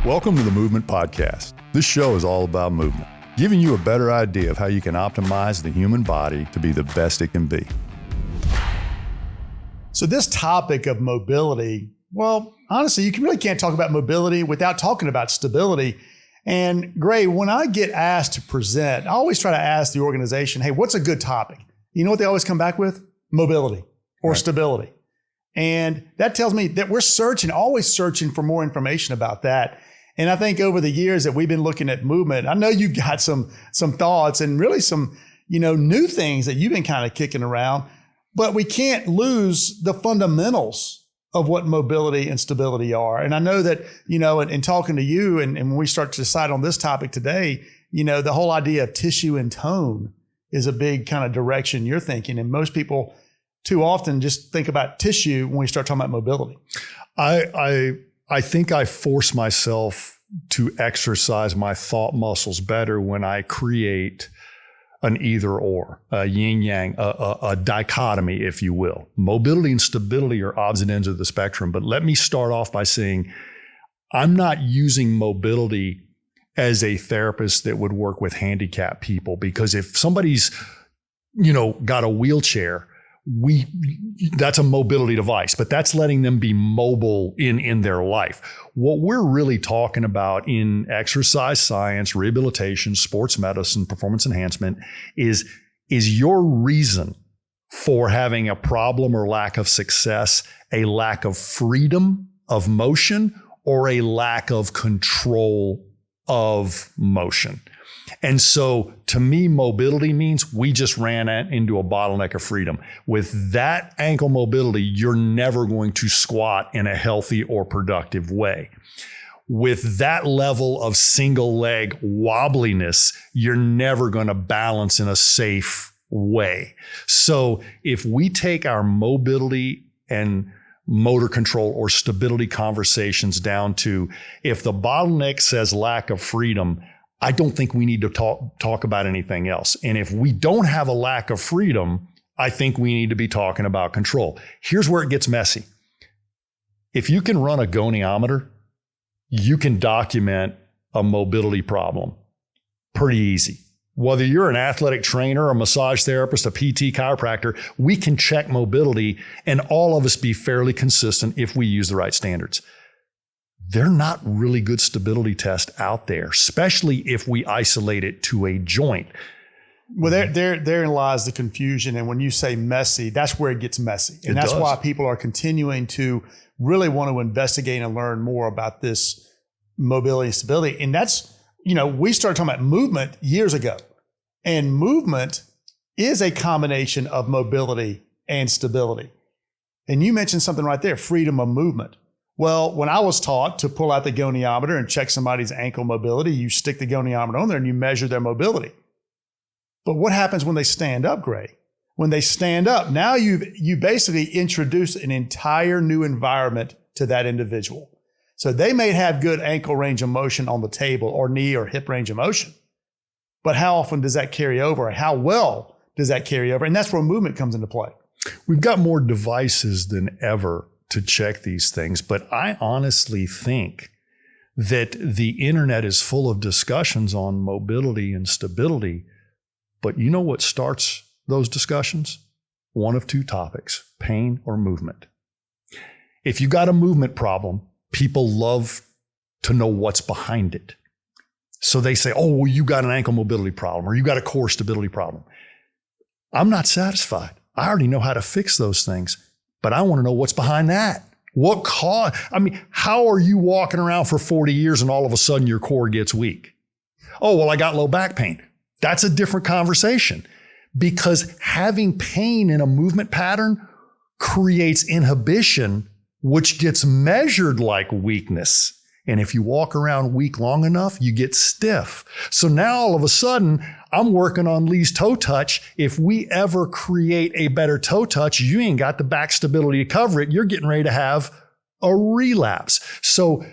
Welcome to the Movement Podcast. This show is all about movement, giving you a better idea of how you can optimize the human body to be the best it can be. So this topic of mobility, well, honestly, you really can't talk about mobility without talking about stability. And Gray, when I get asked to present, I always try to ask the organization, hey, what's a good topic? You know what they always come back with? Mobility or stability. And that tells me that we're always searching for more information about that. And I think over the years that we've been looking at movement, I know you've got some thoughts and really some, new things that you've been kind of kicking around, but we can't lose the fundamentals of what mobility and stability are. And I know that, in talking to you and when we start to decide on this topic today, the whole idea of tissue and tone is a big kind of direction you're thinking. And most people too often just think about tissue when we start talking about mobility. I think I force myself to exercise my thought muscles better when I create an either or, a yin yang, a dichotomy, if you will. Mobility and stability are opposite ends of the spectrum. But let me start off by saying I'm not using mobility as a therapist that would work with handicapped people, because if somebody's, got a wheelchair, that's a mobility device, but that's letting them be mobile in their life. What we're really talking about in exercise science, rehabilitation, sports medicine, performance enhancement is your reason for having a problem or lack of success a lack of freedom of motion or a lack of control of motion? And so to me, mobility means we just ran into a bottleneck of freedom. With that ankle mobility, you're never going to squat in a healthy or productive way. With that level of single leg wobbliness, you're never going to balance in a safe way. So if we take our mobility and motor control or stability conversations down to, if the bottleneck says lack of freedom, I don't think we need to talk about anything else. And if we don't have a lack of freedom, I think we need to be talking about control. Here's where it gets messy. If you can run a goniometer, you can document a mobility problem pretty easy. Whether you're an athletic trainer, a massage therapist, a PT, chiropractor, we can check mobility and all of us be fairly consistent if we use the right standards. They're not really good stability tests out there, especially if we isolate it to a joint. Well, therein lies the confusion. And when you say messy, that's where it gets messy. And that's why people are continuing to really want to investigate and learn more about this mobility and stability. And that's, we started talking about movement years ago. And movement is a combination of mobility and stability. And you mentioned something right there, freedom of movement. Well, when I was taught to pull out the goniometer and check somebody's ankle mobility, you stick the goniometer on there and you measure their mobility. But what happens when they stand up, Gray? When they stand up, now you basically introduce an entire new environment to that individual. So they may have good ankle range of motion on the table or knee or hip range of motion. But how often does that carry over? How well does that carry over? And that's where movement comes into play. We've got more devices than ever to check these things. But I honestly think that the internet is full of discussions on mobility and stability. But you know what starts those discussions? One of two topics, pain or movement. If you got a movement problem, people love to know what's behind it. So they say, oh, well, you got an ankle mobility problem or you got a core stability problem. I'm not satisfied. I already know how to fix those things. But I want to know what's behind that. What cause? How are you walking around for 40 years and all of a sudden your core gets weak? Oh, well, I got low back pain. That's a different conversation, because having pain in a movement pattern creates inhibition, which gets measured like weakness. And if you walk around weak long enough, you get stiff. So now all of a sudden, I'm working on Lee's toe touch. If we ever create a better toe touch, you ain't got the back stability to cover it. You're getting ready to have a relapse. So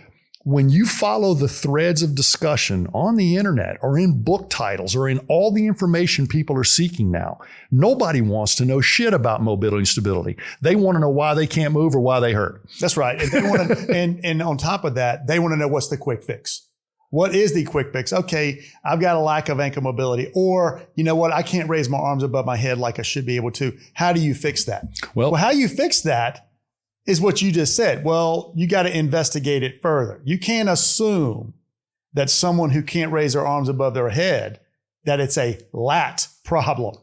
when you follow the threads of discussion on the internet or in book titles or in all the information people are seeking now, nobody wants to know shit about mobility and stability. They want to know why they can't move or why they hurt. That's right. And they want to, and on top of that, they want to know what's the quick fix. What is the quick fix? Okay, I've got a lack of ankle mobility, or you know what? I can't raise my arms above my head like I should be able to. How do you fix that? Well, how you fix that is what you just said. Well, you got to investigate it further. You can't assume that someone who can't raise their arms above their head, that it's a lat problem.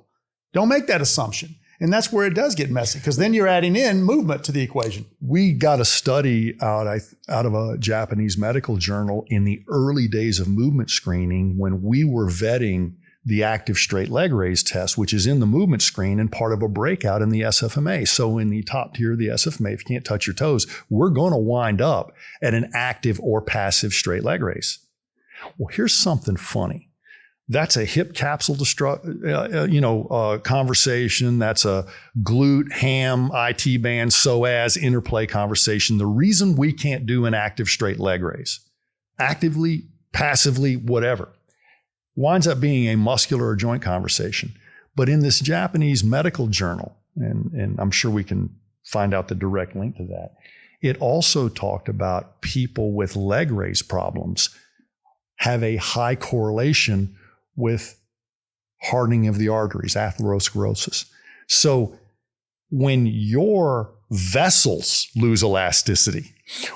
Don't make that assumption. And that's where it does get messy, because then you're adding in movement to the equation. We got a study out of a Japanese medical journal in the early days of movement screening when we were vetting the active straight leg raise test, which is in the movement screen and part of a breakout in the SFMA. So in the top tier of the SFMA, if you can't touch your toes, we're going to wind up at an active or passive straight leg raise. Well, here's something funny. That's a hip capsule conversation. That's a glute, ham, IT band, psoas interplay conversation. The reason we can't do an active straight leg raise, actively, passively, whatever, winds up being a muscular or joint conversation. But in this Japanese medical journal, and I'm sure we can find out the direct link to that, it also talked about people with leg raise problems have a high correlation with hardening of the arteries, atherosclerosis. So when your vessels lose elasticity,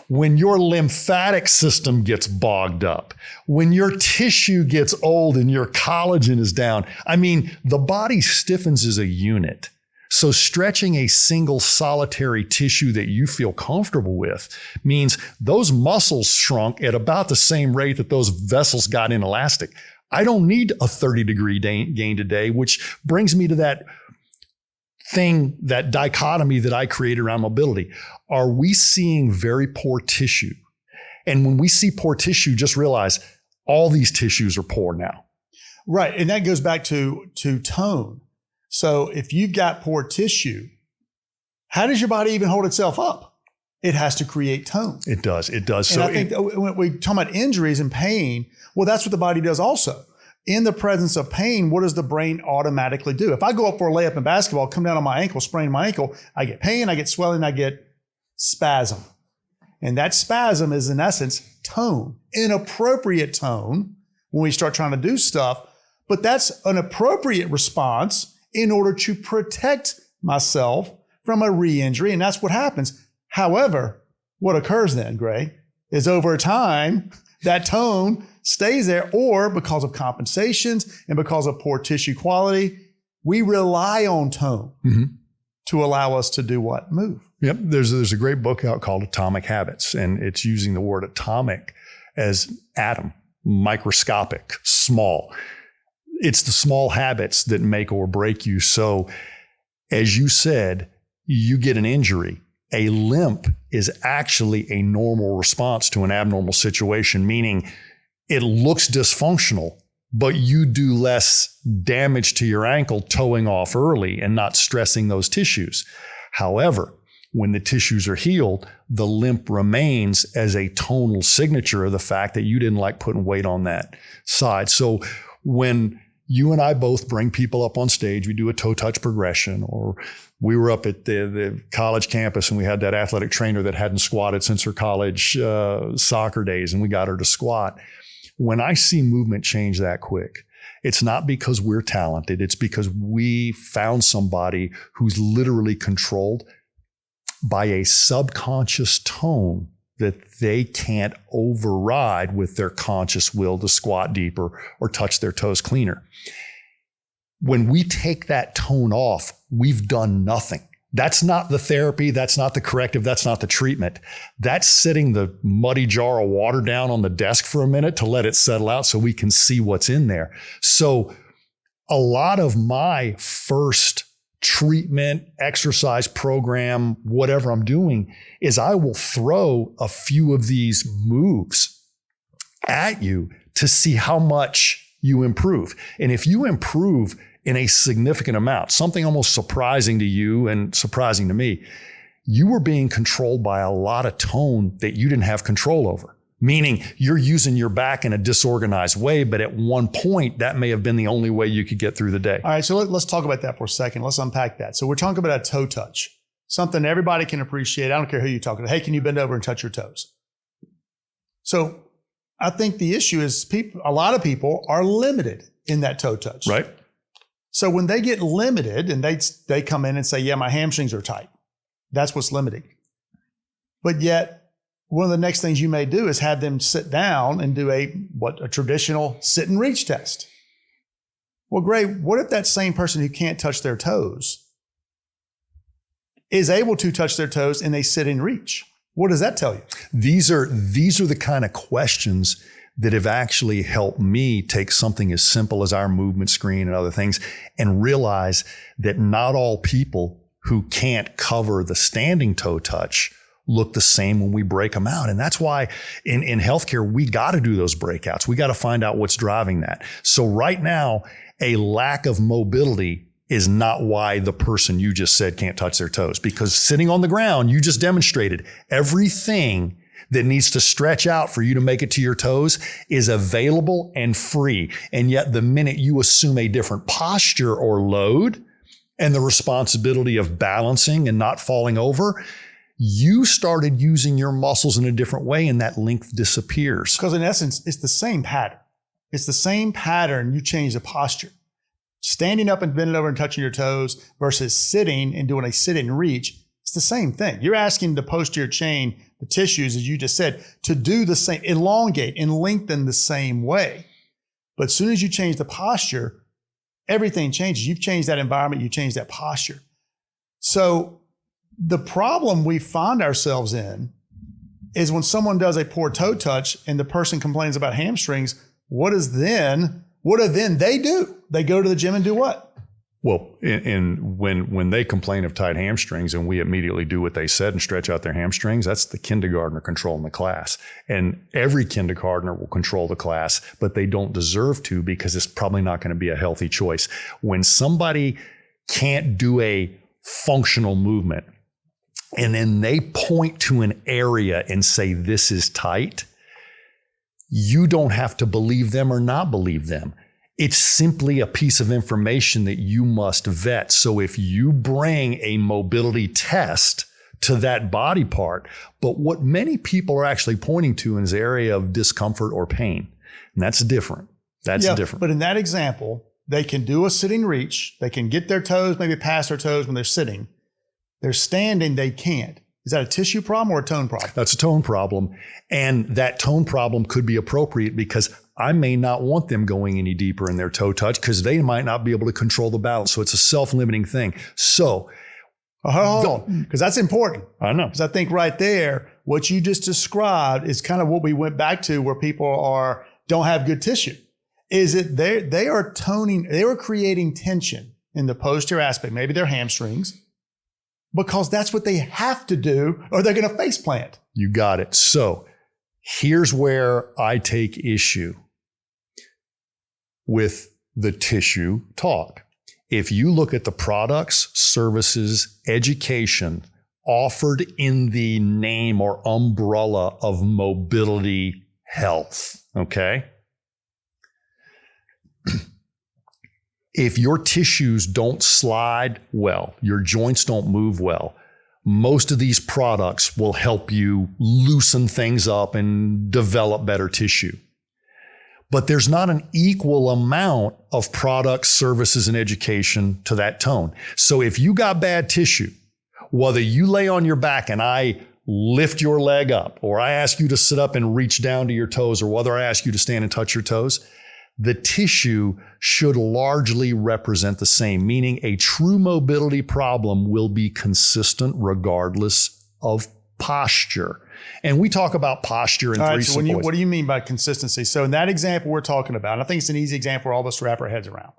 when your lymphatic system gets bogged up, when your tissue gets old and your collagen is down, I mean, the body stiffens as a unit. So stretching a single solitary tissue that you feel comfortable with means those muscles shrunk at about the same rate that those vessels got inelastic. I don't need a 30-degree gain today, which brings me to that thing, that dichotomy that I created around mobility. Are we seeing very poor tissue? And when we see poor tissue, just realize all these tissues are poor now. Right. And that goes back to tone. So if you've got poor tissue, how does your body even hold itself up? It has to create tone. It does. And so I think when we talk about injuries and pain, well, that's what the body does also. In the presence of pain, what does the brain automatically do? If I go up for a layup in basketball, come down on my ankle, sprain my ankle, I get pain, I get swelling, I get spasm. And that spasm is, in essence, tone, inappropriate tone when we start trying to do stuff. But that's an appropriate response in order to protect myself from a re-injury. And that's what happens. However, what occurs then, Gray, is over time, that tone stays there, or because of compensations and because of poor tissue quality, we rely on tone to allow us to do what? Move. Yep. There's a great book out called Atomic Habits, and it's using the word atomic as atom, microscopic, small. It's the small habits that make or break you. So as you said, you get an injury. A limp is actually a normal response to an abnormal situation, meaning it looks dysfunctional, but you do less damage to your ankle towing off early and not stressing those tissues. However, when the tissues are healed, the limp remains as a tonal signature of the fact that you didn't like putting weight on that side. So when you and I both bring people up on stage, we do a toe touch progression, or we were up at the college campus and we had that athletic trainer that hadn't squatted since her college soccer days, and we got her to squat. When I see movement change that quick, it's not because we're talented. It's because we found somebody who's literally controlled by a subconscious tone that they can't override with their conscious will to squat deeper or touch their toes cleaner. When we take that tone off, we've done nothing. That's not the therapy. That's not the corrective. That's not the treatment. That's sitting the muddy jar of water down on the desk for a minute to let it settle out so we can see what's in there. So a lot of my first treatment, exercise program, whatever I'm doing, is I will throw a few of these moves at you to see how much you improve. And if you improve in a significant amount, something almost surprising to you and surprising to me, you were being controlled by a lot of tone that you didn't have control over. Meaning you're using your back in a disorganized way, but at one point that may have been the only way you could get through the day. All right, so let's talk about that for a second. Let's unpack that. So we're talking about a toe touch, something everybody can appreciate. I don't care who you're talking to. Hey, can you bend over and touch your toes? So I think the issue is a lot of people are limited in that toe touch. Right. So when they get limited and they come in and say, yeah, my hamstrings are tight, that's what's limiting. But yet, one of the next things you may do is have them sit down and do a traditional sit and reach test. Well, great. What if that same person who can't touch their toes is able to touch their toes and they sit and reach? What does that tell you? These are the kind of questions that have actually helped me take something as simple as our movement screen and other things and realize that not all people who can't cover the standing toe touch look the same when we break them out. And that's why in healthcare, we got to do those breakouts. We got to find out what's driving that. So right now, a lack of mobility is not why the person you just said can't touch their toes, because sitting on the ground, you just demonstrated everything that needs to stretch out for you to make it to your toes is available and free. And yet the minute you assume a different posture or load and the responsibility of balancing and not falling over, you started using your muscles in a different way and that length disappears. Because in essence, it's the same pattern. It's the same pattern. You change the posture. Standing up and bending over and touching your toes versus sitting and doing a sit and reach, it's the same thing. You're asking the posterior chain, the tissues, as you just said, to do the same, elongate and lengthen the same way. But as soon as you change the posture, everything changes. You've changed that environment, you changed that posture. So the problem we find ourselves in is when someone does a poor toe touch and the person complains about hamstrings, what do then they do? They go to the gym and do what? Well, when they complain of tight hamstrings and we immediately do what they said and stretch out their hamstrings, that's the kindergartner controlling the class. And every kindergartner will control the class, but they don't deserve to because it's probably not going to be a healthy choice. When somebody can't do a functional movement and then they point to an area and say, this is tight, you don't have to believe them or not believe them. It's simply a piece of information that you must vet. So if you bring a mobility test to that body part, but what many people are actually pointing to is an area of discomfort or pain, and that's different. That's different. But in that example, they can do a sitting reach. They can get their toes, maybe past their toes when they're sitting. They're standing, they can't. Is that a tissue problem or a tone problem? That's a tone problem. And that tone problem could be appropriate because I may not want them going any deeper in their toe touch because they might not be able to control the balance. So it's a self-limiting thing. So hold on, because that's important. I know. Because I think right there, what you just described is kind of what we went back to where people don't have good tissue. Is it they are creating tension in the posterior aspect, maybe their hamstrings, because that's what they have to do or they're going to face plant. You got it. So here's where I take issue with the tissue talk. If you look at the products, services, education offered in the name or umbrella of mobility health, okay? If your tissues don't slide well, your joints don't move well, most of these products will help you loosen things up and develop better tissue. But there's not an equal amount of products, services, and education to that tone. So if you got bad tissue, whether you lay on your back and I lift your leg up, or I ask you to sit up and reach down to your toes, or whether I ask you to stand and touch your toes, the tissue should largely represent the same, meaning a true mobility problem will be consistent regardless of posture. And we talk about posture in three simple ways. What do you mean by consistency? So in that example we're talking about, and I think it's an easy example for all of us to wrap our heads around.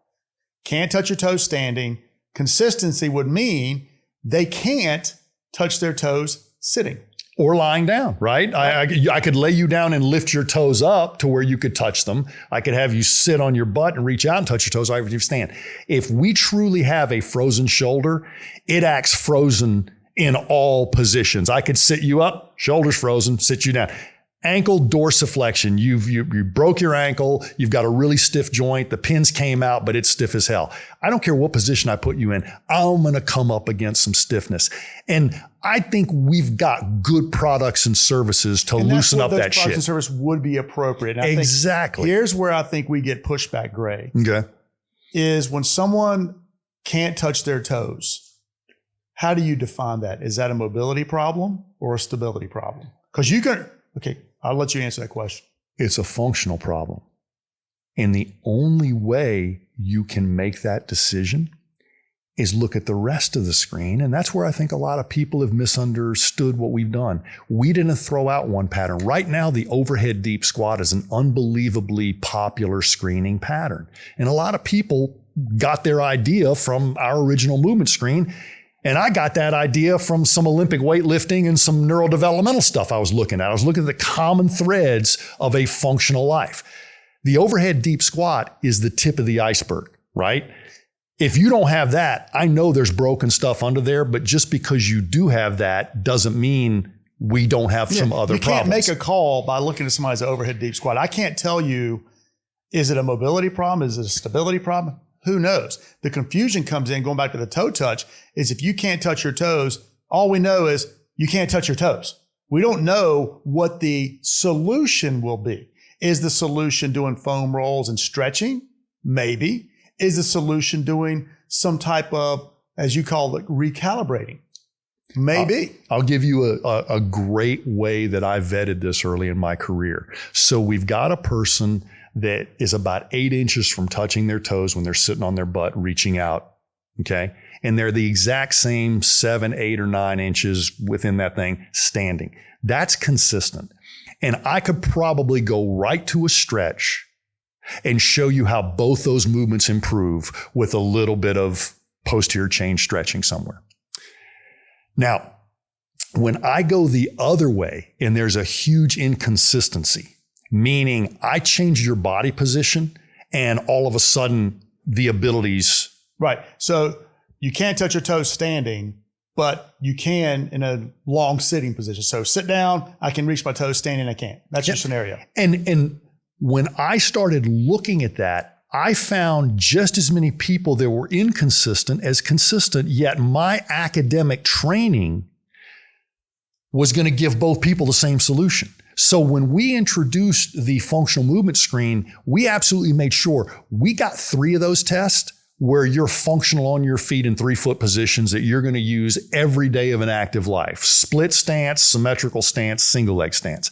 Can't touch your toes standing. Consistency would mean they can't touch their toes sitting. Or lying down, right? I could lay you down and lift your toes up to where you could touch them. I could have you sit on your butt and reach out and touch your toes right where you stand. If we truly have a frozen shoulder, it acts frozen in all positions. I could sit you up, shoulders frozen, sit you down. Ankle dorsiflexion. You broke your ankle. You've got a really stiff joint. The pins came out, but it's stiff as hell. I don't care what position I put you in. I'm going to come up against some stiffness. And I think we've got good products and services to loosen up that shit. Products and service would be appropriate. And exactly. Here's where I think we get pushback, Gray. Okay. Is when someone can't touch their toes. How do you define that? Is that a mobility problem or a stability problem? Because you can, okay, I'll let you answer that question. It's a functional problem. And the only way you can make that decision is look at the rest of the screen. And that's where I think a lot of people have misunderstood what we've done. We didn't throw out one pattern. Right now, the overhead deep squat is an unbelievably popular screening pattern. And a lot of people got their idea from our original movement screen. And I got that idea from some Olympic weightlifting and some neurodevelopmental stuff I was looking at. I was looking at the common threads of a functional life. The overhead deep squat is the tip of the iceberg, right? If you don't have that, I know there's broken stuff under there, but just because you do have that doesn't mean we don't have some other problems. You can't make a call by looking at somebody's overhead deep squat. I can't tell you, is it a mobility problem? Is it a stability problem? Who knows? The confusion comes in, going back to the toe touch, is if you can't touch your toes, all we know is you can't touch your toes. We don't know what the solution will be. Is the solution doing foam rolls and stretching? Maybe. Is the solution doing some type of, as you call it, recalibrating? Maybe. I'll give you a great way that I vetted this early in my career. So we've got a person that is about 8 inches from touching their toes when they're sitting on their butt, reaching out. Okay. And they're the exact same 7, 8, or 9 inches within that thing standing. That's consistent. And I could probably go right to a stretch and show you how both those movements improve with a little bit of posterior chain stretching somewhere. Now, when I go the other way and there's a huge inconsistency, meaning I change your body position and all of a sudden the abilities. Right. So you can't touch your toes standing, but you can in a long sitting position. So sit down, I can reach my toes, standing, I can't. That's your scenario. And when I started looking at that, I found just as many people that were inconsistent as consistent, yet my academic training was going to give both people the same solution. So when we introduced the functional movement screen, we absolutely made sure we got 3 of those tests where you're functional on your feet in 3-foot positions that you're going to use every day of an active life. Split stance, symmetrical stance, single leg stance.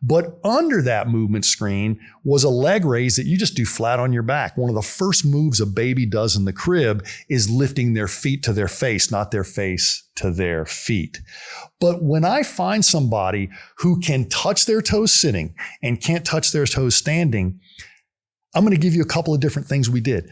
But under that movement screen was a leg raise that you just do flat on your back. One of the first moves a baby does in the crib is lifting their feet to their face, not their face to their feet. But when I find somebody who can touch their toes sitting and can't touch their toes standing, I'm going to give you a couple of different things we did.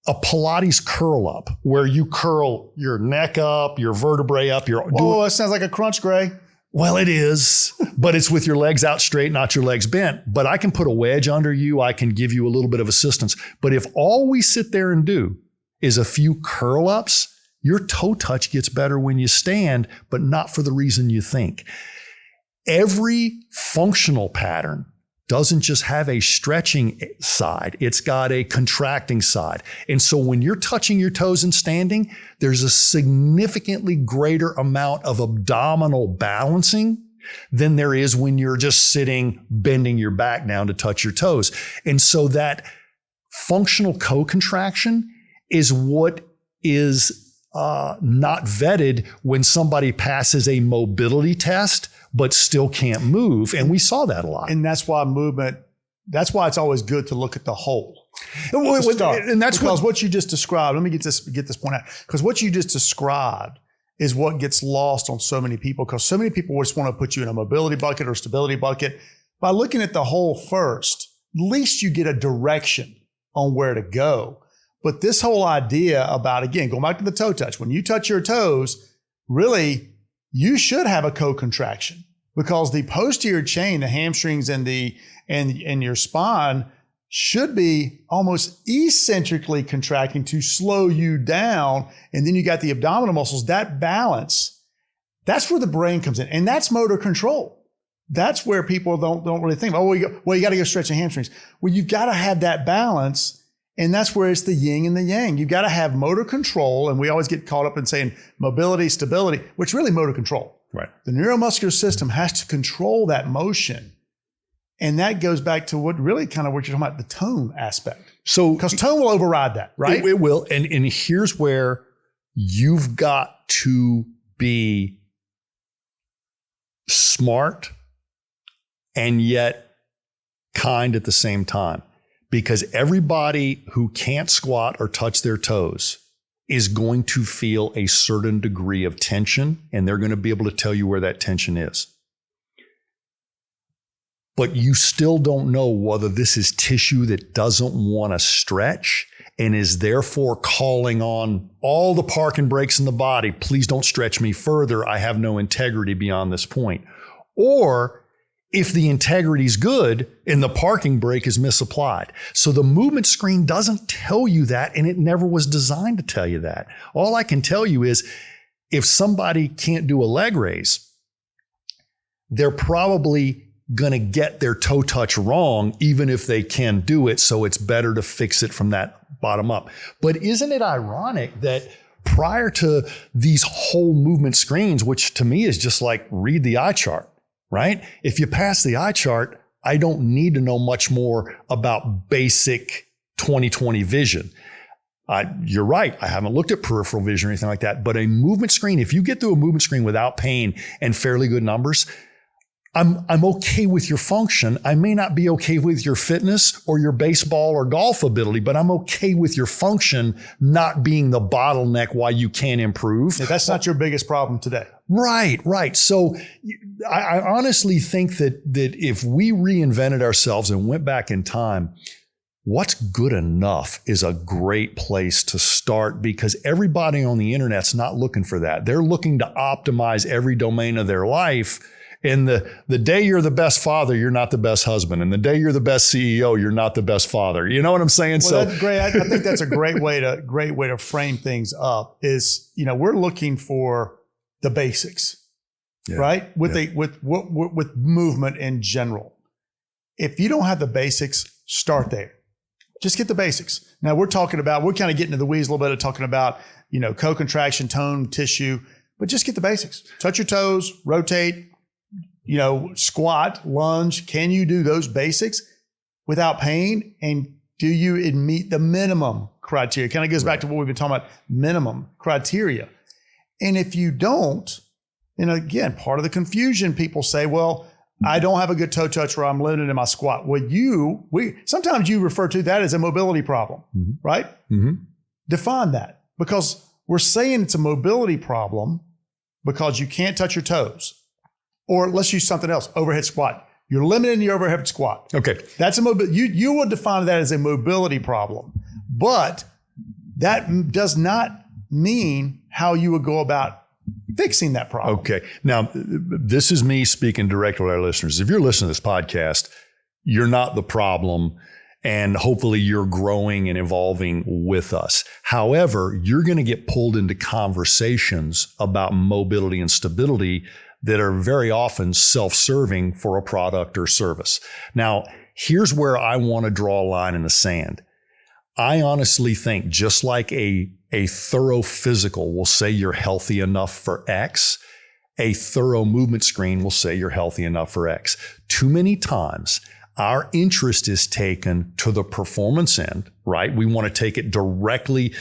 A Pilates curl up, where you curl your neck up, your vertebrae up. That sounds like a crunch, Gray. Well, it is, but it's with your legs out straight, not your legs bent. But I can put a wedge under you. I can give you a little bit of assistance. But if all we sit there and do is a few curl ups, your toe touch gets better when you stand, but not for the reason you think. Every functional pattern doesn't just have a stretching side. It's got a contracting side. And so when you're touching your toes and standing, there's a significantly greater amount of abdominal balancing than there is when you're just sitting, bending your back down to touch your toes. And so that functional co-contraction is what is not vetted when somebody passes a mobility test but still can't move. And we saw that a lot. And that's why it's always good to look at the whole. And that's because what you just described, let me get this point out, because what you just described is what gets lost on so many people, because so many people just want to put you in a mobility bucket or stability bucket. By looking at the whole first, at least you get a direction on where to go. But this whole idea about, again, going back to the toe touch, when you touch your toes, really, you should have a co-contraction, because the posterior chain, the hamstrings and your spine should be almost eccentrically contracting to slow you down. And then you got the abdominal muscles, that balance, that's where the brain comes in. And that's motor control. that's where people don't really think, oh, you got to go stretch the hamstrings. Well, you've got to have that balance. And that's where it's the yin and the yang. You've got to have motor control. And we always get caught up in saying mobility, stability, which really motor control. Right. The neuromuscular system has to control that motion. And that goes back to what you're talking about, the tone aspect. So, because tone will override that, right? It will. And here's where you've got to be smart and yet kind at the same time. Because everybody who can't squat or touch their toes is going to feel a certain degree of tension, and they're going to be able to tell you where that tension is. But you still don't know whether this is tissue that doesn't want to stretch and is therefore calling on all the parking brakes in the body. Please don't stretch me further. I have no integrity beyond this point. Or if the integrity is good and the parking brake is misapplied. So the movement screen doesn't tell you that, and it never was designed to tell you that. All I can tell you is if somebody can't do a leg raise, they're probably going to get their toe touch wrong, even if they can do it. So it's better to fix it from that bottom up. But isn't it ironic that prior to these whole movement screens, which to me is just like read the eye chart, right? If you pass the eye chart, I don't need to know much more about basic 20/20 vision. You're right. I haven't looked at peripheral vision or anything like that, but a movement screen, if you get through a movement screen without pain and fairly good numbers, I'm okay with your function. I may not be okay with your fitness or your baseball or golf ability, but I'm okay with your function not being the bottleneck why you can't improve. Yeah, that's not your biggest problem today. Right. So I honestly think that if we reinvented ourselves and went back in time, what's good enough is a great place to start, because everybody on the internet's not looking for that. They're looking to optimize every domain of their life. And the day you're the best father, you're not the best husband. And the day you're the best CEO, you're not the best father. You know what I'm saying? Well, that's great. I think that's a great way to frame things up is, we're looking for the basics, right? With movement in general. If you don't have the basics, start there. Just get the basics. Now we're kind of getting into the weeds a little bit of talking about, co-contraction, tone, tissue, but just get the basics. Touch your toes, rotate, squat, lunge. Can you do those basics without pain? And do you meet the minimum criteria? Kind of goes back to what we've been talking about, minimum criteria. And if you don't, again, part of the confusion, people say, well, I don't have a good toe touch or I'm limited in my squat. Well, sometimes you refer to that as a mobility problem, right? Mm-hmm. Define that, because we're saying it's a mobility problem because you can't touch your toes. Or let's use something else, overhead squat. You're limited in your overhead squat. Okay. That's you would define that as a mobility problem, but that does not mean how you would go about fixing that problem. Okay. Now, this is me speaking directly to our listeners. If you're listening to this podcast, you're not the problem, and hopefully you're growing and evolving with us. However, you're going to get pulled into conversations about mobility and stability that are very often self-serving for a product or service. Now, here's where I want to draw a line in the sand. I honestly think just like a thorough physical will say you're healthy enough for X, a thorough movement screen will say you're healthy enough for X. Too many times, our interest is taken to the performance end, right? We want to take it directly.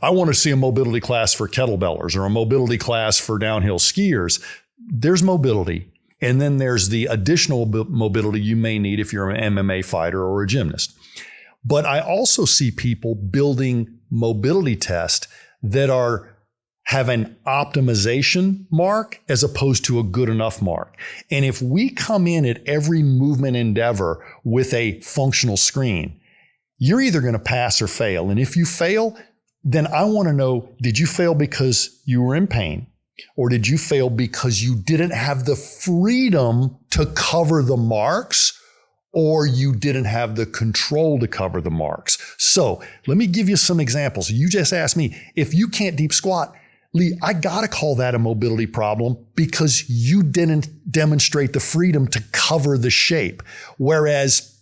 I want to see a mobility class for kettlebellers or a mobility class for downhill skiers. There's mobility. And then there's the additional mobility you may need if you're an MMA fighter or a gymnast. But I also see people building mobility tests that have an optimization mark as opposed to a good enough mark. And if we come in at every movement endeavor with a functional screen, you're either going to pass or fail. And if you fail, then I want to know, did you fail because you were in pain? Or did you fail because you didn't have the freedom to cover the marks, or you didn't have the control to cover the marks? So let me give you some examples. You just asked me, if you can't deep squat, Lee, I got to call that a mobility problem because you didn't demonstrate the freedom to cover the shape. Whereas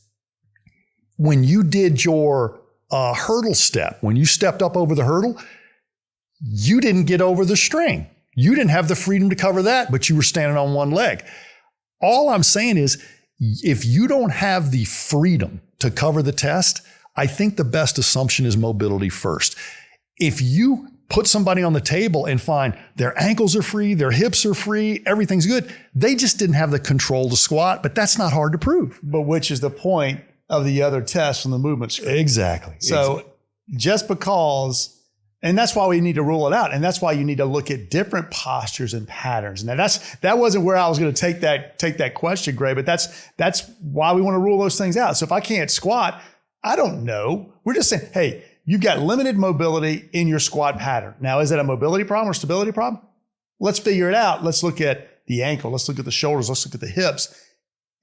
when you did your hurdle step, when you stepped up over the hurdle, you didn't get over the string. You didn't have the freedom to cover that, but you were standing on one leg. All I'm saying is, if you don't have the freedom to cover the test, I think the best assumption is mobility first. If you put somebody on the table and find their ankles are free, their hips are free, everything's good, they just didn't have the control to squat, but that's not hard to prove. But which is the point of the other tests on the movement screen. Exactly. So just because, and that's why we need to rule it out. And that's why you need to look at different postures and patterns. Now that wasn't where I was going to take that question, Gray, but that's why we want to rule those things out. So if I can't squat, I don't know. We're just saying, hey, you've got limited mobility in your squat pattern. Now, is that a mobility problem or stability problem? Let's figure it out. Let's look at the ankle. Let's look at the shoulders. Let's look at the hips,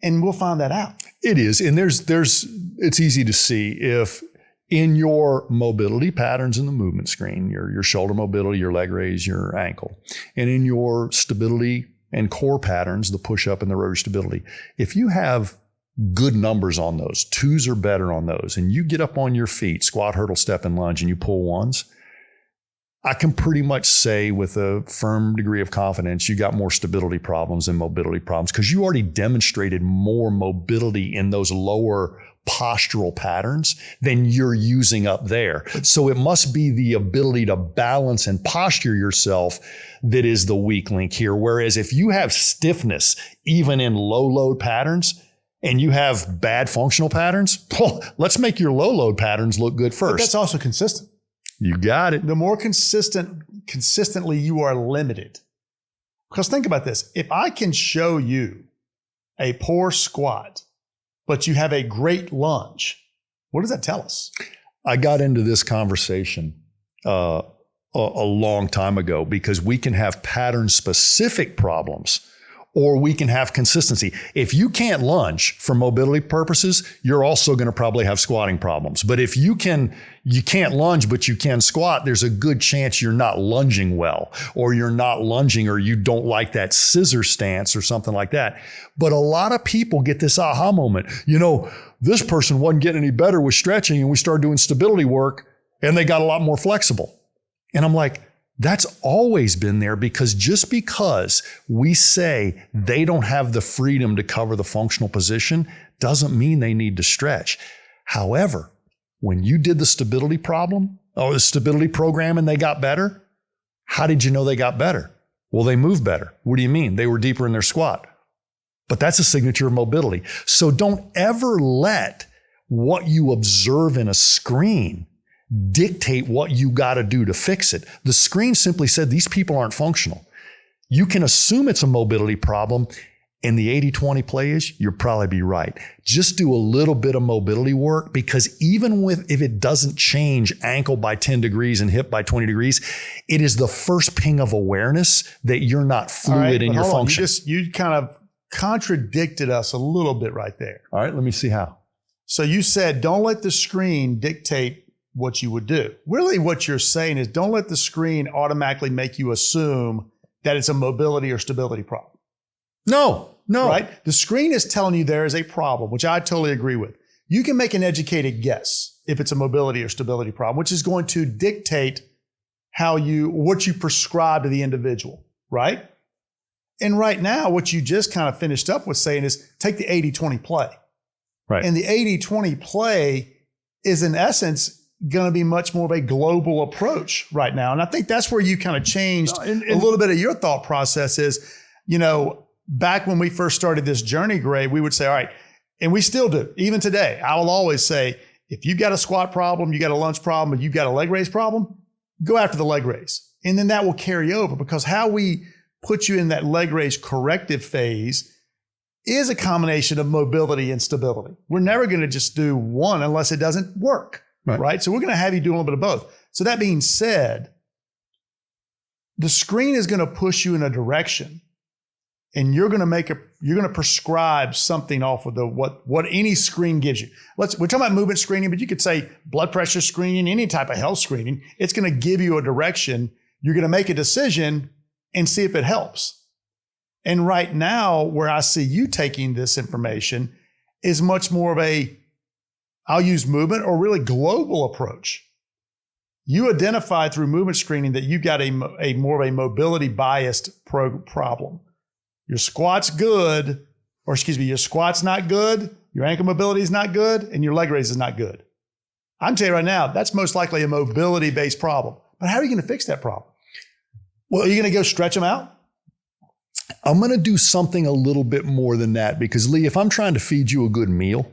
and we'll find that out. It is. And it's easy to see if in your mobility patterns in the movement screen, your shoulder mobility, your leg raise, your ankle, and in your stability and core patterns, the push up and the rotor stability, if you have good numbers on those, 2s or better on those, and you get up on your feet, squat, hurdle, step, and lunge, and you pull 1s, I can pretty much say with a firm degree of confidence, you got more stability problems than mobility problems because you already demonstrated more mobility in those lower postural patterns than you're using up there. So it must be the ability to balance and posture yourself that is the weak link here. Whereas if you have stiffness, even in low load patterns, and you have bad functional patterns, well, let's make your low load patterns look good first. But that's also consistent. You got it. The more consistently you are limited. Because think about this. If I can show you a poor squat, but you have a great lunge, what does that tell us? I got into this conversation a long time ago because we can have pattern specific problems or we can have consistency. If you can't lunge for mobility purposes, you're also going to probably have squatting problems. But if you can't lunge, but you can squat, there's a good chance you're not lunging well, or you're not lunging, or you don't like that scissor stance or something like that. But a lot of people get this aha moment. This person wasn't getting any better with stretching, and we started doing stability work, and they got a lot more flexible. And I'm like, that's always been there, because just because we say they don't have the freedom to cover the functional position doesn't mean they need to stretch. However, when you did the stability problem or the stability program and they got better, how did you know they got better? Well, they moved better. What do you mean? They were deeper in their squat. But that's a signature of mobility. So don't ever let what you observe in a screen dictate what you got to do to fix it. The screen simply said these people aren't functional. You can assume it's a mobility problem. And the 80-20 play is, you'll probably be right. Just do a little bit of mobility work, because even if it doesn't change ankle by 10 degrees and hip by 20 degrees, it is the first ping of awareness that you're not fluid in your function. You kind of contradicted us a little bit right there. All right, let me see how. So you said, don't let the screen dictate what you would do. Really what you're saying is, don't let the screen automatically make you assume that it's a mobility or stability problem. No. Right? The screen is telling you there is a problem, which I totally agree with. You can make an educated guess if it's a mobility or stability problem, which is going to dictate what you prescribe to the individual, right? And right now, what you just kind of finished up with saying is, take the 80-20 play. Right. And the 80-20 play is, in essence, going to be much more of a global approach right now. And I think that's where you kind of changed a little bit of your thought process is, back when we first started this journey, Gray, we would say, all right, and we still do, even today, I will always say, if you've got a squat problem, you got a lunge problem, and you've got a leg raise problem, go after the leg raise. And then that will carry over, because how we put you in that leg raise corrective phase is a combination of mobility and stability. We're never going to just do one unless it doesn't work, right? So we're going to have you do a little bit of both. So that being said, the screen is going to push you in a direction, and you're going to prescribe something off of what any screen gives you. We're talking about movement screening, but you could say blood pressure screening, any type of health screening. It's going to give you a direction You're going to make a decision and see if it helps. And right now, where I see you taking this information is much more of I'll use movement or really global approach. You identified through movement screening that you got a more of a mobility biased problem. Your squat's good, your squat's not good, your ankle mobility is not good, and your leg raise is not good. I'm telling you right now, that's most likely a mobility based problem. But how are you going to fix that problem? Well, are you going to go stretch them out? I'm going to do something a little bit more than that, because Lee, if I'm trying to feed you a good meal,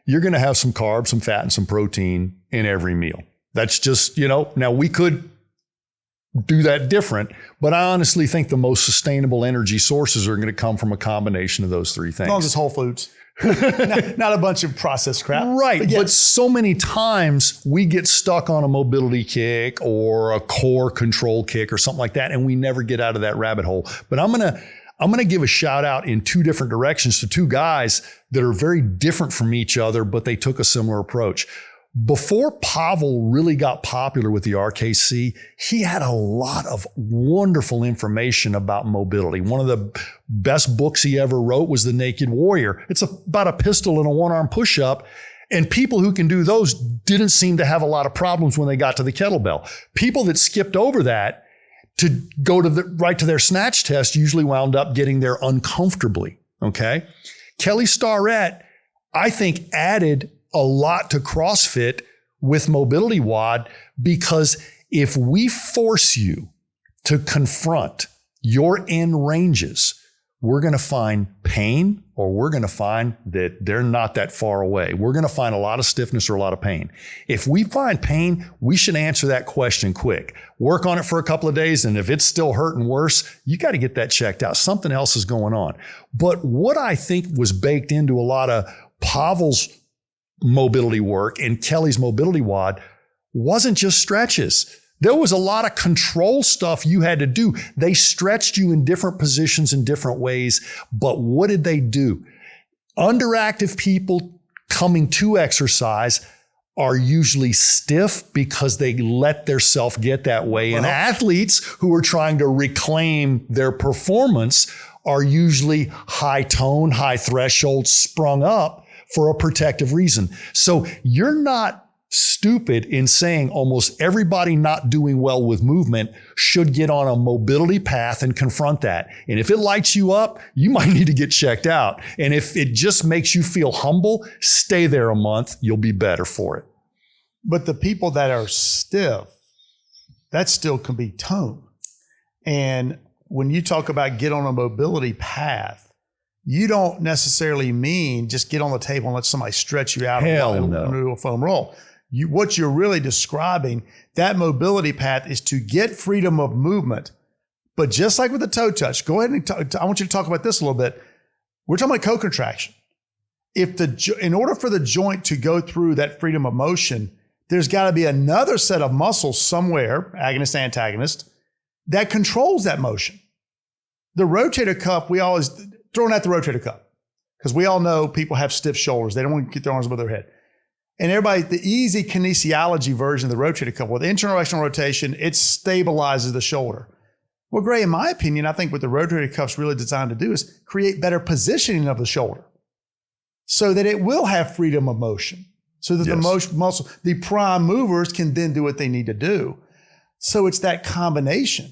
you're going to have some carbs, some fat, and some protein in every meal. That's just, now we could do that different, but I honestly think the most sustainable energy sources are going to come from a combination of those three things. As long as it's whole foods. not a bunch of processed crap. Right. But so many times we get stuck on a mobility kick or a core control kick or something like that, and we never get out of that rabbit hole. But I'm going to give a shout out in two different directions to two guys that are very different from each other, but they took a similar approach. Before Pavel really got popular with the RKC, he had a lot of wonderful information about mobility. One of the best books he ever wrote was The Naked Warrior. It's about a pistol and a one-arm push-up. And people who can do those didn't seem to have a lot of problems when they got to the kettlebell. People that skipped over that to go to right to their snatch test usually wound up getting there uncomfortably. Okay. Kelly Starrett, I think, added a lot to CrossFit with Mobility WOD, because if we force you to confront your end ranges, we're going to find pain, or we're going to find that they're not that far away. We're going to find a lot of stiffness or a lot of pain. If we find pain, we should answer that question quick. Work on it for a couple of days, and if it's still hurting worse, you got to get that checked out. Something else is going on. But what I think was baked into a lot of Pavel's mobility work and Kelly's Mobility WOD wasn't just stretches. There was a lot of control stuff you had to do. They stretched you in different positions in different ways. But what did they do? Underactive people coming to exercise are usually stiff because they let their self get that way. And athletes who are trying to reclaim their performance are usually high tone, high threshold, sprung up for a protective reason. So you're not stupid in saying almost everybody not doing well with movement should get on a mobility path and confront that. And if it lights you up, you might need to get checked out. And if it just makes you feel humble, stay there a month. You'll be better for it. But the people that are stiff, that still can be tone. And when you talk about get on a mobility path, you don't necessarily mean just get on the table and let somebody stretch you out and do a foam roll. What you're really describing, that mobility path is to get freedom of movement. But just like with the toe touch, go ahead and I want you to talk about this a little bit. We're talking about co-contraction. In order for the joint to go through that freedom of motion, there's got to be another set of muscles somewhere, agonist, antagonist, that controls that motion. The rotator cuff, we always throwing out the rotator cuff, because we all know people have stiff shoulders. They don't want to get their arms above their head. And everybody, the easy kinesiology version of the rotator cuff, with internal external rotation, it stabilizes the shoulder. Well, Gray, in my opinion, I think what the rotator cuff's really designed to do is create better positioning of the shoulder so that it will have freedom of motion, so that the prime movers can then do what they need to do. So it's that combination.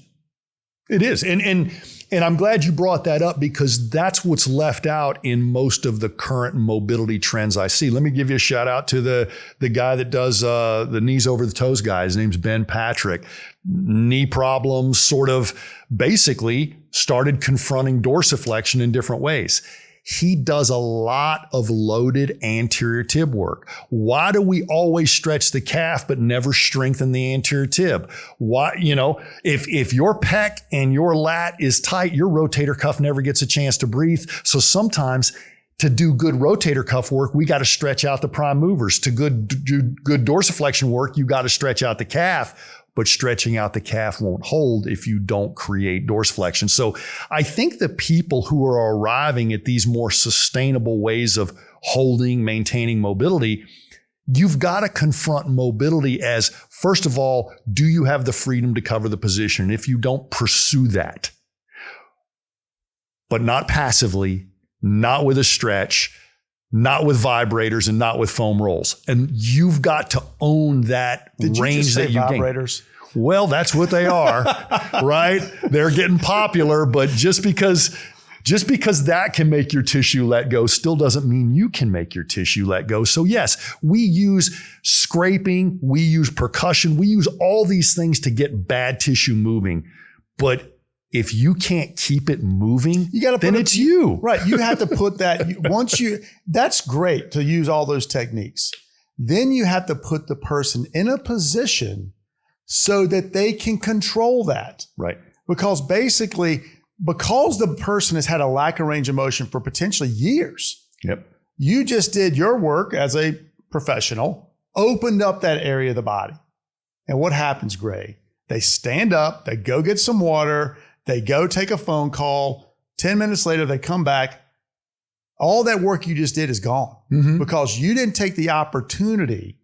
It is. And I'm glad you brought that up, because that's what's left out in most of the current mobility trends I see. Let me give you a shout out to the guy that does the knees over the toes guy. His name's Ben Patrick. Knee problems, sort of basically started confronting dorsiflexion in different ways. He does a lot of loaded anterior tib work. Why do we always stretch the calf but never strengthen the anterior tib? Why, if your pec and your lat is tight, your rotator cuff never gets a chance to breathe. So sometimes to do good rotator cuff work, we got to stretch out the prime movers. To do good dorsiflexion work, you got to stretch out the calf. But stretching out the calf won't hold if you don't create dorsiflexion. So I think the people who are arriving at these more sustainable ways of holding, maintaining mobility, You've got to confront mobility as, first of all, do you have the freedom to cover the position? If you don't, pursue that. But not passively, not with a stretch, not with vibrators, and not with foam rolls. And you've got to own that range that you gain. Vibrators? Well, that's what they are, right? They're getting popular, but just because that can make your tissue let go still doesn't mean you can make your tissue let go. So yes, we use scraping, we use percussion, we use all these things to get bad tissue moving. But if you can't keep it moving, then it's you. Right. You have to put that, that's great to use all those techniques. Then you have to put the person in a position so that they can control that. Right. Because the person has had a lack of range of motion for potentially years. Yep. You just did your work as a professional, opened up that area of the body. And what happens, Gray? They stand up, they go get some water, they go take a phone call. 10 minutes later, they come back. All that work you just did is gone because you didn't take the opportunity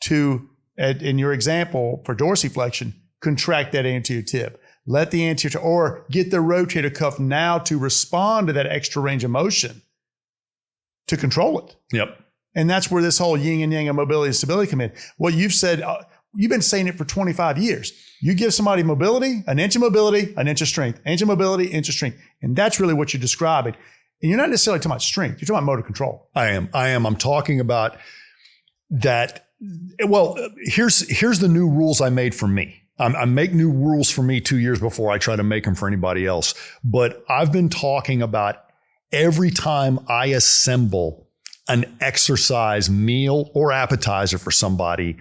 to, in your example for dorsiflexion, contract that anterior tib. Let the anterior, or get the rotator cuff now to respond to that extra range of motion to control it. Yep. And that's where this whole yin and yang of mobility and stability come in. What you've said, you've been saying it for 25 years. You give somebody mobility, an inch of strength, inch of mobility, inch of strength. And that's really what you're describing. And you're not necessarily talking about strength. You're talking about motor control. I am. I'm talking about that. Well, here's the new rules I made for me. I make new rules for me 2 years before I try to make them for anybody else. But I've been talking about every time I assemble an exercise meal or appetizer for somebody,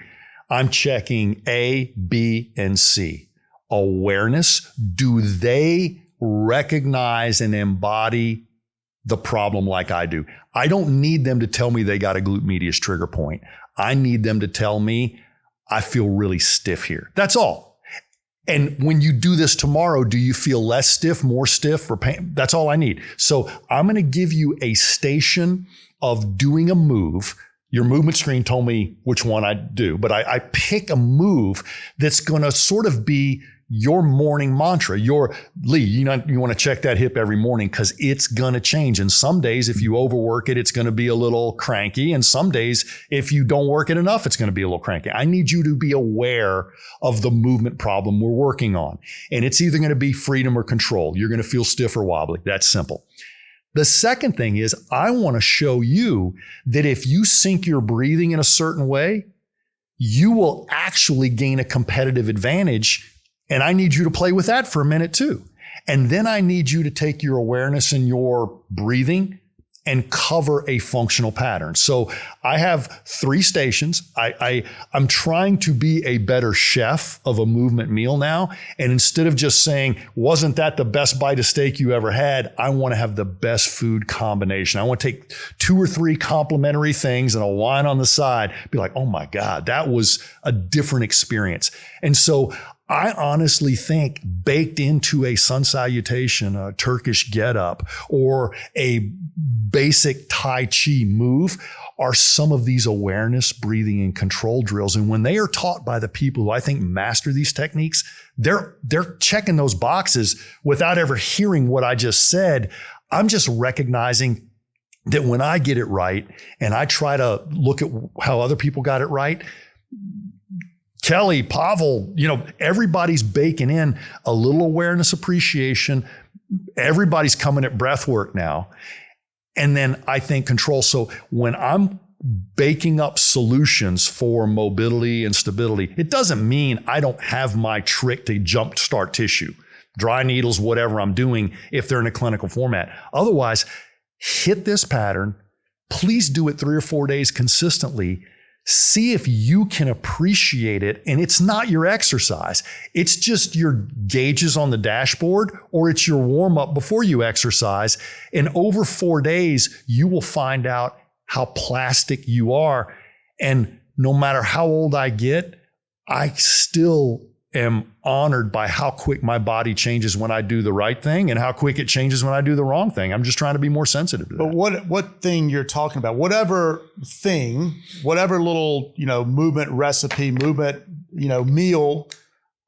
I'm checking A, B, and C. Awareness. Do they recognize and embody the problem like I do? I don't need them to tell me they got a glute medius trigger point. I need them to tell me I feel really stiff here. That's all. And when you do this tomorrow, do you feel less stiff, more stiff, or pain? That's all I need. So I'm going to give you a station of doing a move. Your movement screen told me which one I do, but I pick a move that's going to sort of be your morning mantra. Lee, you want to check that hip every morning because it's going to change. And some days, if you overwork it, it's going to be a little cranky. And some days, if you don't work it enough, it's going to be a little cranky. I need you to be aware of the movement problem we're working on. And it's either going to be freedom or control. You're going to feel stiff or wobbly. That's simple. The second thing is I want to show you that if you sync your breathing in a certain way, you will actually gain a competitive advantage. And I need you to play with that for a minute too. And then I need you to take your awareness and your breathing and cover a functional pattern. So I have 3 stations. I'm trying to be a better chef of a movement meal now. And instead of just saying, wasn't that the best bite of steak you ever had? I want to have the best food combination. I want to take 2 or 3 complementary things and a wine on the side. Be like, oh my God, that was a different experience. And so I honestly think baked into a sun salutation, a Turkish get-up, or a basic Tai Chi move are some of these awareness, breathing, and control drills. And when they are taught by the people who I think master these techniques, they're checking those boxes without ever hearing what I just said. I'm just recognizing that when I get it right and I try to look at how other people got it right, Kelly, Pavel, everybody's baking in a little awareness, appreciation. Everybody's coming at breath work now. And then I think control. So when I'm baking up solutions for mobility and stability, it doesn't mean I don't have my trick to jumpstart tissue, dry needles, whatever I'm doing, if they're in a clinical format. Otherwise, hit this pattern. Please do it 3 or 4 days consistently. See if you can appreciate it. And it's not your exercise. It's just your gauges on the dashboard, or it's your warm up before you exercise. And over 4 days, you will find out how plastic you are. And no matter how old I get, I still am honored by how quick my body changes when I do the right thing and how quick it changes when I do the wrong thing. I'm just trying to be more sensitive to that. But what thing you're talking about, whatever thing, whatever little, movement recipe, meal,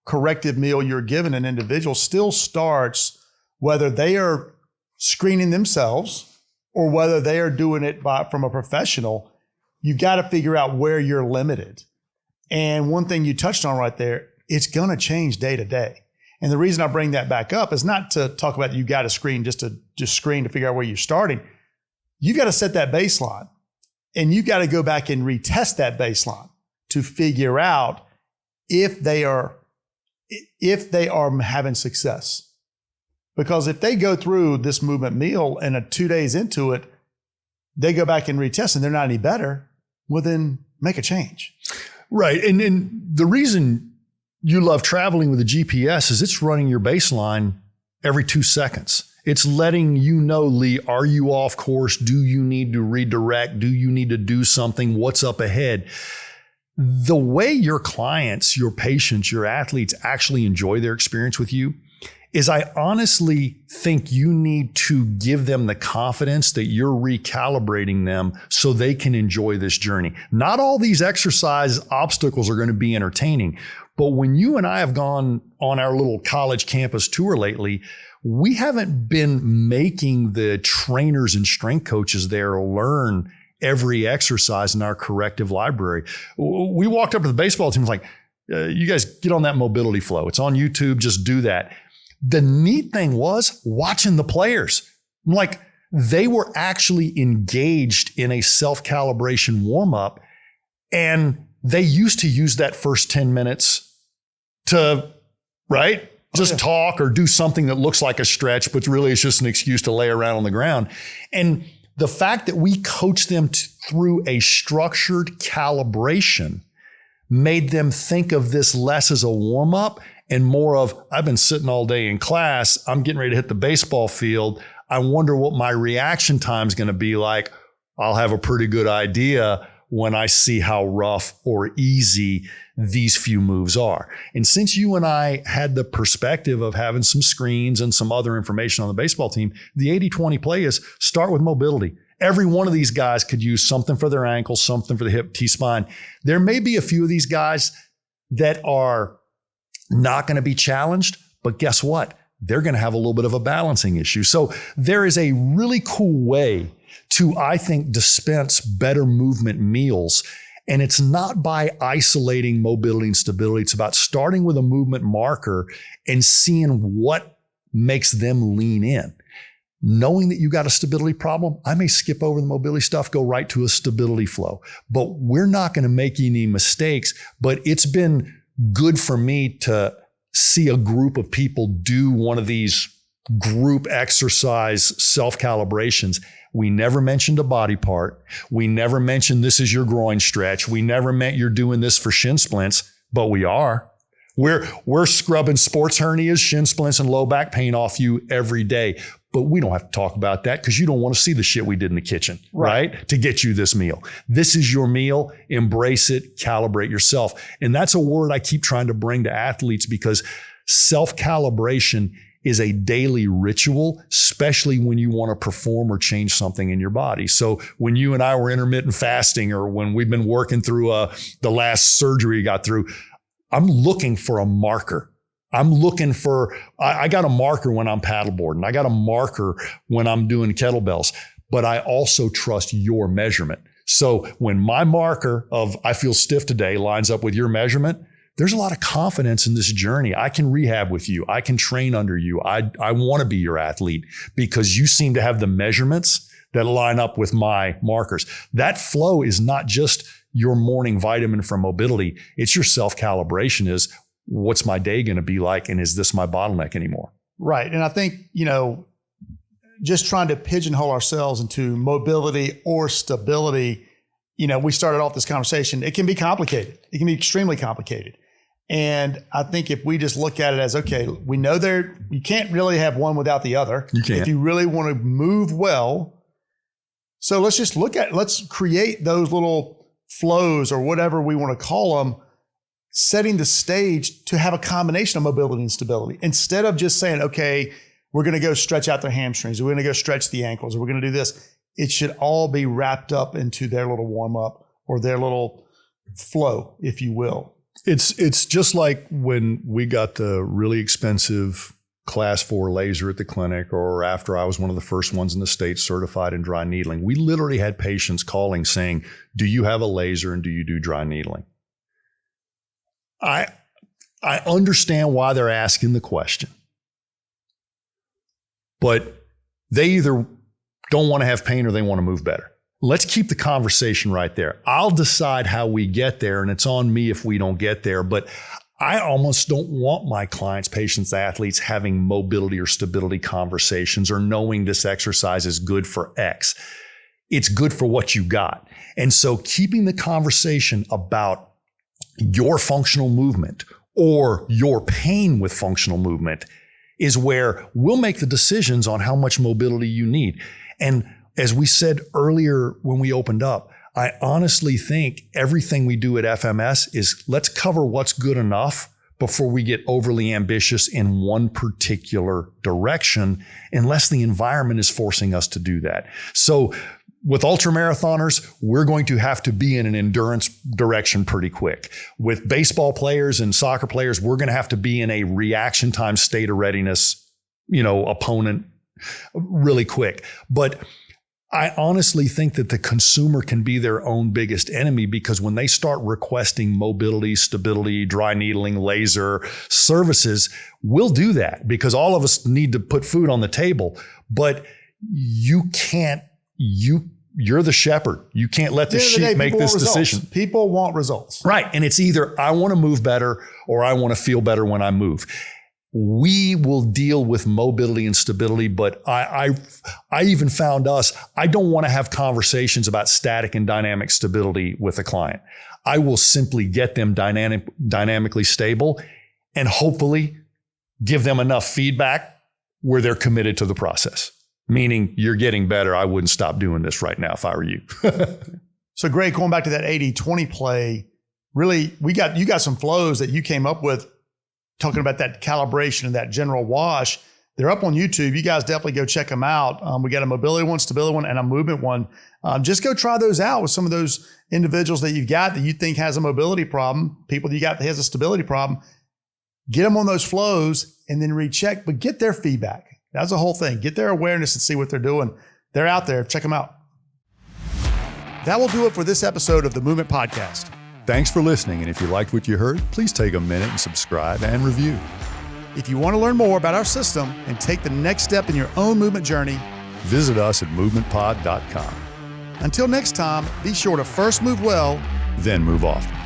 corrective meal you're giving an individual still starts whether they are screening themselves or whether they are doing it from a professional. You got to figure out where you're limited. And one thing you touched on right there, it's going to change day to day. And the reason I bring that back up is not to talk about you got to screen just screen to figure out where you're starting. You got to set that baseline, and you got to go back and retest that baseline to figure out if they are having success. Because if they go through this movement meal and 2 days into it, they go back and retest and they're not any better, well then make a change. Right. And the reason you love traveling with a GPS is it's running your baseline every 2 seconds. It's letting you know, Lee, are you off course? Do you need to redirect? Do you need to do something? What's up ahead? The way your clients, your patients, your athletes actually enjoy their experience with you is I honestly think you need to give them the confidence that you're recalibrating them so they can enjoy this journey. Not all these exercise obstacles are going to be entertaining, but when you and I have gone on our little college campus tour lately, we haven't been making the trainers and strength coaches there learn every exercise in our corrective library. We walked up to the baseball team and was like, you guys get on that mobility flow. It's on YouTube. Just do that. The neat thing was watching the players. Like they were actually engaged in a self-calibration warm-up, and they used to use that first 10 minutes to, just talk or do something that looks like a stretch, but really it's just an excuse to lay around on the ground. And the fact that we coached them through a structured calibration made them think of this less as a warm-up and more of, I've been sitting all day in class. I'm getting ready to hit the baseball field. I wonder what my reaction time is going to be like. I'll have a pretty good idea when I see how rough or easy these few moves are. And since you and I had the perspective of having some screens and some other information on the baseball team, the 80-20 play is start with mobility. Every one of these guys could use something for their ankle, something for the hip, T-spine. There may be a few of these guys that are not going to be challenged, but guess what? They're going to have a little bit of a balancing issue. So there is a really cool way to, I think, dispense better movement meals. And it's not by isolating mobility and stability. It's about starting with a movement marker and seeing what makes them lean in. Knowing that you got a stability problem, I may skip over the mobility stuff, go right to a stability flow. But we're not going to make any mistakes. But it's been good for me to see a group of people do one of these group exercise self-calibrations. We never mentioned a body part. We never mentioned this is your groin stretch. We never meant you're doing this for shin splints, but we are. We're scrubbing sports hernias, shin splints, and low back pain off you every day. But we don't have to talk about that because you don't want to see the shit we did in the kitchen, right? To get you this meal. This is your meal. Embrace it. Calibrate yourself. And that's a word I keep trying to bring to athletes because self-calibration is a daily ritual, especially when you want to perform or change something in your body. So when you and I were intermittent fasting or when we've been working through the last surgery you got through, I'm looking for a marker. I'm looking for, I got a marker when I'm paddleboarding. I got a marker when I'm doing kettlebells, but I also trust your measurement. So when my marker of I feel stiff today lines up with your measurement, there's a lot of confidence in this journey. I can rehab with you. I can train under you. I want to be your athlete because you seem to have the measurements that line up with my markers. That flow is not just your morning vitamin for mobility. It's your self-calibration is what's my day going to be like? And is this my bottleneck anymore? Right. And I think, just trying to pigeonhole ourselves into mobility or stability, we started off this conversation. It can be complicated. It can be extremely complicated. And I think if we just look at it as, okay, we know you can't really have one without the other. You can't. If you really want to move well. So let's create those little flows or whatever we want to call them setting the stage to have a combination of mobility and stability. Instead of just saying, okay, we're going to go stretch out their hamstrings, or we're going to go stretch the ankles, or we're going to do this. It should all be wrapped up into their little warm up or their little flow, if you will. It's just like when we got the really expensive class 4 laser at the clinic, or after I was one of the first ones in the States certified in dry needling. We literally had patients calling saying, do you have a laser and do you do dry needling? I understand why they're asking the question, but they either don't want to have pain or they want to move better. Let's keep the conversation right there. I'll decide how we get there, and it's on me if we don't get there. But I almost don't want my clients, patients, athletes having mobility or stability conversations or knowing this exercise is good for X. It's good for what you got. And so keeping the conversation about your functional movement or your pain with functional movement is where we'll make the decisions on how much mobility you need. And as we said earlier when we opened up, I honestly think everything we do at FMS is let's cover what's good enough before we get overly ambitious in one particular direction, unless the environment is forcing us to do that. So with ultramarathoners, we're going to have to be in an endurance direction pretty quick. With baseball players and soccer players, we're going to have to be in a reaction time state of readiness, opponent really quick. But I honestly think that the consumer can be their own biggest enemy, because when they start requesting mobility, stability, dry needling, laser services, we'll do that because all of us need to put food on the table. But you're the shepherd. You can't let the sheep make this decision. People want results. Right. And it's either I want to move better or I want to feel better when I move. We will deal with mobility and stability, but I even found I don't want to have conversations about static and dynamic stability with a client. I will simply get them dynamically stable and hopefully give them enough feedback where they're committed to the process. Meaning you're getting better. I wouldn't stop doing this right now if I were you. So Greg, going back to that 80-20 play, really, you got some flows that you came up with talking about that calibration and that general wash. They're up on YouTube. You guys definitely go check them out. We got a mobility one, stability one, and a movement one. Just go try those out with some of those individuals that you've got that you think has a mobility problem, people that you got that has a stability problem. Get them on those flows and then recheck, but get their feedback. That's the whole thing. Get their awareness and see what they're doing. They're out there. Check them out. That will do it for this episode of the Movement Podcast. Thanks for listening. And if you liked what you heard, please take a minute and subscribe and review. If you want to learn more about our system and take the next step in your own movement journey, visit us at movementpod.com. Until next time, be sure to first move well, then move often.